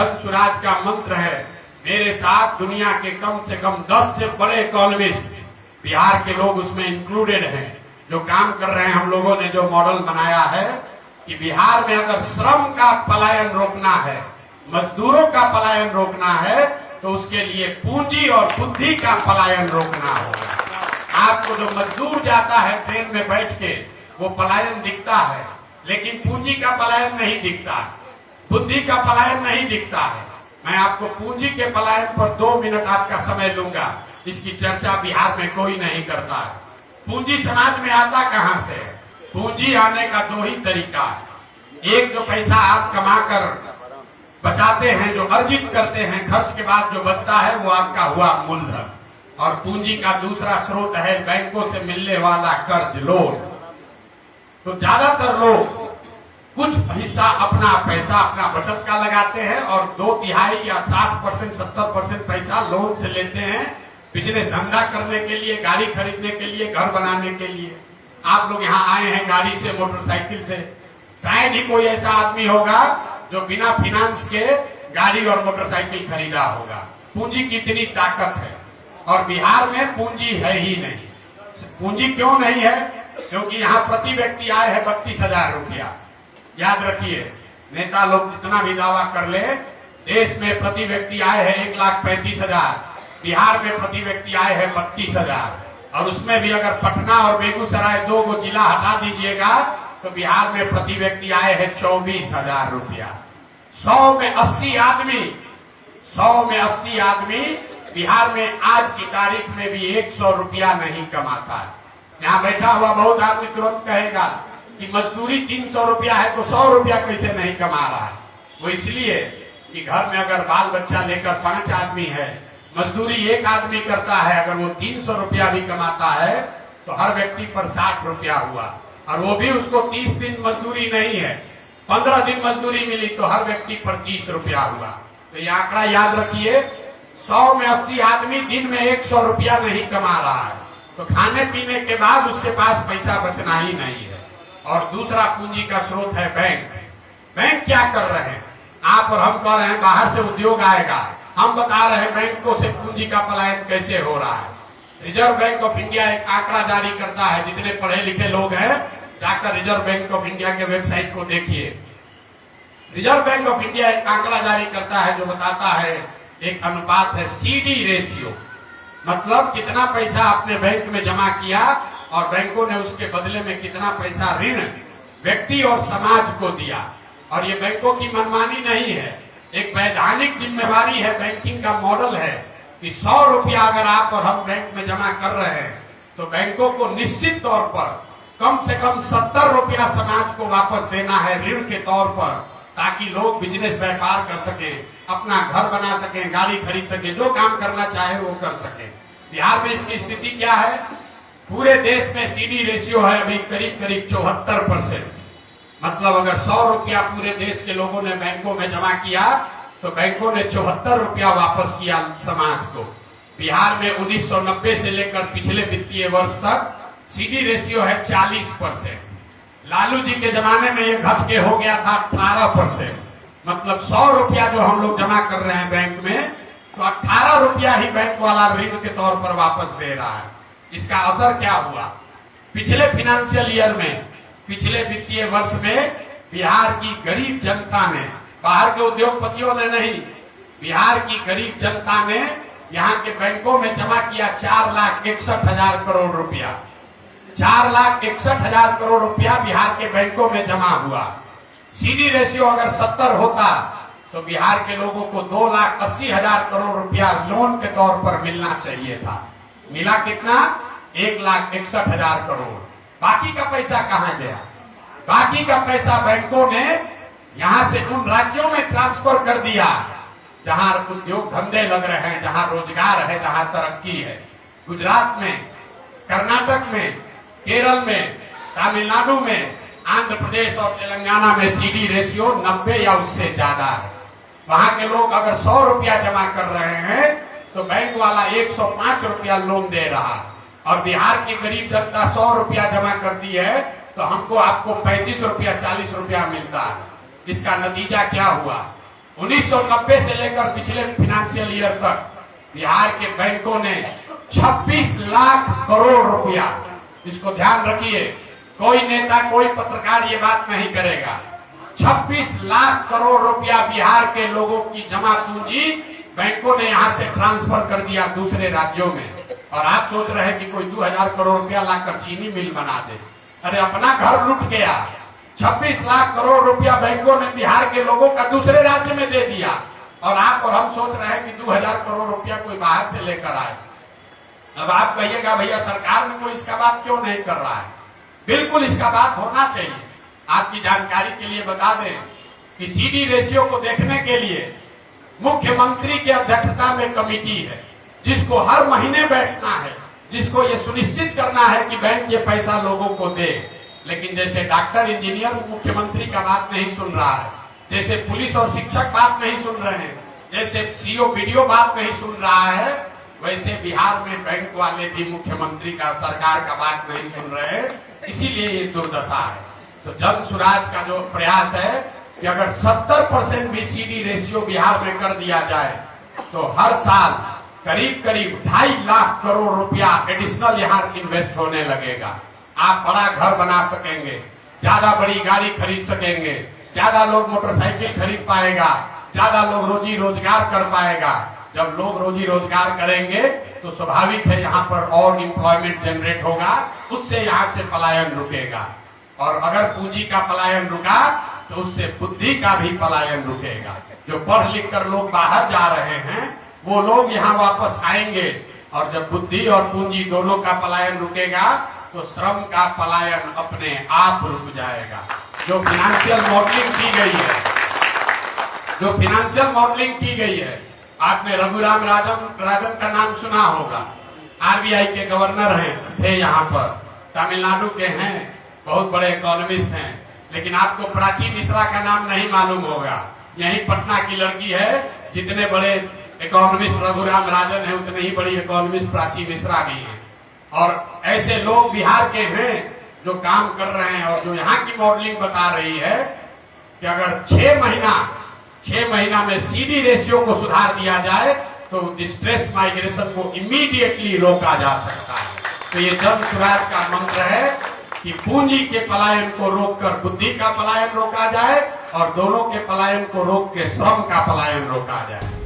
जन सुराज का मंत्र है, मेरे साथ दुनिया के कम से कम 10 से बड़े इकोनॉमिस्ट बिहार के लोग उसमें इंक्लूडेड हैं, जो काम कर रहे हैं। हम लोगों ने जो मॉडल बनाया है कि बिहार में अगर श्रम का पलायन रोकना है, मजदूरों का पलायन रोकना है, तो उसके लिए पूंजी और बुद्धि का पलायन रोकना होगा। आपको जो मजदूर जाता है ट्रेन में बैठ के, वो पलायन दिखता है, लेकिन पूंजी का पलायन नहीं दिखता, बुद्धि का पलायन नहीं दिखता है। मैं आपको पूंजी के पलायन पर 2 मिनट आपका समय लूंगा। इसकी चर्चा बिहार में कोई नहीं करता है। पूंजी समाज में आता कहां से? पूंजी आने का 2 ही तरीका है। एक, जो पैसा आप कमाकर बचाते हैं, जो अर्जित करते हैं, खर्च के बाद जो बचता है वो आपका हुआ मूलधन। और पूंजी का दूसरा स्रोत है बैंकों से मिलने वाला कर्ज, लोन। तो ज्यादातर लोग कुछ हिस्सा अपना पैसा, अपना बचत का लगाते हैं और 2/3 या 60%, 70% पैसा लोन से लेते हैं, बिजनेस धंधा करने के लिए, गाड़ी खरीदने के लिए, घर बनाने के लिए। आप लोग यहाँ आए हैं गाड़ी से, मोटरसाइकिल से, शायद ही कोई ऐसा आदमी होगा जो बिना फाइनेंस के गाड़ी और मोटरसाइकिल खरीदा होगा। पूंजी की इतनी ताकत है और बिहार में पूंजी है ही नहीं। पूंजी क्यों नहीं है? क्योंकि यहाँ प्रति व्यक्ति आय है 32,000 रुपया। याद रखिए, नेता लोग जितना भी दावा कर ले, देश में प्रति व्यक्ति आय है 1,35,000, बिहार में प्रति व्यक्ति आय है 32,000। और उसमें भी अगर पटना और बेगूसराय 2 को जिला हटा दीजिएगा तो बिहार में प्रति व्यक्ति आय है 24,000 रुपया। 100 में 80 आदमी बिहार में आज की तारीख में भी 100 रुपया नहीं कमाता है। यहाँ बैठा हुआ बहुत आदमी तुरंत कहेगा कि मजदूरी 300 रुपया है तो 100 रुपया कैसे नहीं कमा रहा है? वो इसलिए कि घर में अगर बाल बच्चा लेकर 5 आदमी है, मजदूरी 1 आदमी करता है, अगर वो 300 रुपया भी कमाता है तो हर व्यक्ति पर 60 रुपया हुआ। और वो भी उसको 30 दिन मजदूरी नहीं है, 15 दिन मजदूरी मिली तो हर व्यक्ति पर 30 रुपया हुआ। तो ये आंकड़ा याद रखिए, 100 में 80 आदमी दिन में 100 रुपया नहीं कमा रहा है। तो खाने पीने के बाद उसके पास पैसा बचना ही नहीं है। और दूसरा पूंजी का स्रोत है बैंक। बैंक क्या कर रहे हैं? आप और हम कह रहे हैं बाहर से उद्योग आएगा, हम बता रहे हैं बैंकों से पूंजी का पलायन कैसे हो रहा है। रिजर्व बैंक ऑफ इंडिया एक आंकड़ा जारी करता है, जितने पढ़े लिखे लोग हैं जाकर रिजर्व बैंक ऑफ इंडिया के वेबसाइट को देखिए। रिजर्व बैंक ऑफ इंडिया एक आंकड़ा जारी करता है जो बताता है, एक अनुपात है CD रेशियो, मतलब कितना पैसा आपने बैंक में जमा किया और बैंकों ने उसके बदले में कितना पैसा ऋण व्यक्ति और समाज को दिया। और ये बैंकों की मनमानी नहीं है, एक वैधानिक जिम्मेवारी है, बैंकिंग का मॉडल है कि 100 रुपया अगर आप और हम बैंक में जमा कर रहे हैं तो बैंकों को निश्चित तौर पर कम से कम 70 रुपया समाज को वापस देना है ऋण के तौर पर, ताकि लोग बिजनेस व्यापार कर सके, अपना घर बना सके, गाड़ी खरीद सके, जो काम करना चाहे वो कर सके। बिहार में इसकी स्थिति क्या है? पूरे देश में CD रेशियो है अभी करीब 74%। मतलब अगर 100 रुपया पूरे देश के लोगों ने बैंकों में जमा किया तो बैंकों ने 74 रुपया वापस किया समाज को। बिहार में 1990 से लेकर पिछले वित्तीय वर्ष तक CD रेशियो है 40%। लालू जी के जमाने में ये घट के हो गया था 18%। मतलब 100 रुपया जो हम लोग जमा कर रहे हैं बैंक में, तो 18 रुपया ही बैंक वाला ऋण के तौर पर वापस दे रहा है। इसका असर क्या हुआ? पिछले फाइनेंशियल ईयर में, पिछले वित्तीय वर्ष में बिहार की गरीब जनता ने, बाहर के उद्योगपतियों ने नहीं, बिहार की गरीब जनता ने यहाँ के बैंकों में जमा किया 4,61,000 करोड़ रुपया। 4,61,000 करोड़ रुपया बिहार के बैंकों में जमा हुआ। CD रेशियो अगर 70 होता तो बिहार के लोगों को 2,80,000 करोड़ रुपया लोन के तौर पर मिलना चाहिए था। मिला कितना? 1,61,000 करोड़। बाकी का पैसा कहां गया? बाकी का पैसा बैंकों ने यहां से उन राज्यों में ट्रांसफर कर दिया जहां उद्योग धंधे लग रहे हैं, जहां रोजगार है, जहां तरक्की है। गुजरात में, कर्नाटक में, केरल में, तमिलनाडु में, आंध्र प्रदेश और तेलंगाना में CD रेशियो 90 या उससे ज्यादा है। वहां के लोग अगर 100 रुपया जमा कर रहे हैं तो बैंक वाला 105 रुपया लोन दे रहा है। और बिहार की गरीब जनता 100 रुपया जमा करती है तो हमको आपको 35 रुपया 40 रुपया मिलता है। इसका नतीजा क्या हुआ? 1990 से लेकर पिछले फाइनेंशियल ईयर तक बिहार के बैंकों ने 26 लाख करोड़ रुपया, इसको ध्यान रखिए, कोई नेता कोई पत्रकार ये बात नहीं करेगा, 26 लाख करोड़ रुपया बिहार के लोगों की जमा पूंजी बैंकों ने यहां से ट्रांसफर कर दिया दूसरे राज्यों में। और आप सोच रहे हैं कि कोई 2000 करोड़ रुपया लाकर चीनी मिल बना दे। अरे अपना घर लूट गया। 26 लाख करोड़ रुपया बैंकों ने बिहार के लोगों का दूसरे राज्य में दे दिया, और आप और हम सोच रहे हैं कि 2000 करोड़ रुपया कोई बाहर से लेकर आए। अब आप कहिएगा भैया सरकार में कोई इसका बात क्यों नहीं कर रहा है? बिल्कुल इसका बात होना चाहिए। आपकी जानकारी के लिए बता दें कि सीडी रेशियो को देखने के लिए मुख्यमंत्री की अध्यक्षता में कमेटी है, जिसको हर महीने बैठना है, जिसको ये सुनिश्चित करना है कि बैंक ये पैसा लोगों को दे। लेकिन जैसे डॉक्टर इंजीनियर मुख्यमंत्री का बात नहीं सुन रहा है, जैसे पुलिस और शिक्षक बात नहीं सुन रहे हैं, जैसे सीओ बीडीओ बात नहीं सुन रहा है, वैसे बिहार में बैंक वाले भी मुख्यमंत्री का, सरकार का बात नहीं सुन रहे हैं। इसीलिए ये दुर्दशा है। तो जन सुराज का जो प्रयास है कि अगर 70% भी सीडी रेशियो बिहार में कर दिया जाए तो हर साल करीब करीब 2.5 लाख करोड़ रुपया एडिशनल यहाँ इन्वेस्ट होने लगेगा। आप बड़ा घर बना सकेंगे, ज्यादा बड़ी गाड़ी खरीद सकेंगे, ज्यादा लोग मोटरसाइकिल खरीद पाएगा, ज्यादा लोग रोजी रोजगार कर पाएगा। जब लोग रोजी रोजगार करेंगे तो स्वाभाविक है यहाँ पर और एम्प्लॉयमेंट जनरेट होगा, उससे यहाँ से पलायन रुकेगा। और अगर पूंजी का पलायन रुका तो उससे बुद्धि का भी पलायन रुकेगा। जो पढ़ लिख कर लोग बाहर जा रहे हैं वो लोग यहाँ वापस आएंगे, और जब बुद्धि और पूंजी दोनों का पलायन रुकेगा तो श्रम का पलायन अपने आप रुक जाएगा। जो फाइनेंशियल मॉडलिंग की गई है, आपने रघुराम राजन का नाम सुना होगा। आरबीआई के गवर्नर थे यहाँ पर, तमिलनाडु के हैं, बहुत बड़े इकोनॉमिस्ट हैं। लेकिन आपको प्राची मिश्रा का नाम नहीं मालूम होगा। यही पटना की लड़की है। जितने बड़े इकोनॉमिस्ट रघुराम राजन है, उतने ही बड़ी इकोनॉमिस्ट प्राची मिश्रा भी है। और ऐसे लोग बिहार के हैं जो काम कर रहे हैं, और जो यहाँ की मॉडलिंग बता रही है कि अगर 6 महीना में सीडी रेशियो को सुधार दिया जाए तो डिस्ट्रेस माइग्रेशन को इमीडिएटली रोका जा सकता है। तो ये जन स्वराज का मंत्र है कि पूंजी के पलायन को रोककर बुद्धि का पलायन रोका जाए, और दोनों के पलायन को रोक के श्रम का पलायन रोका जाए।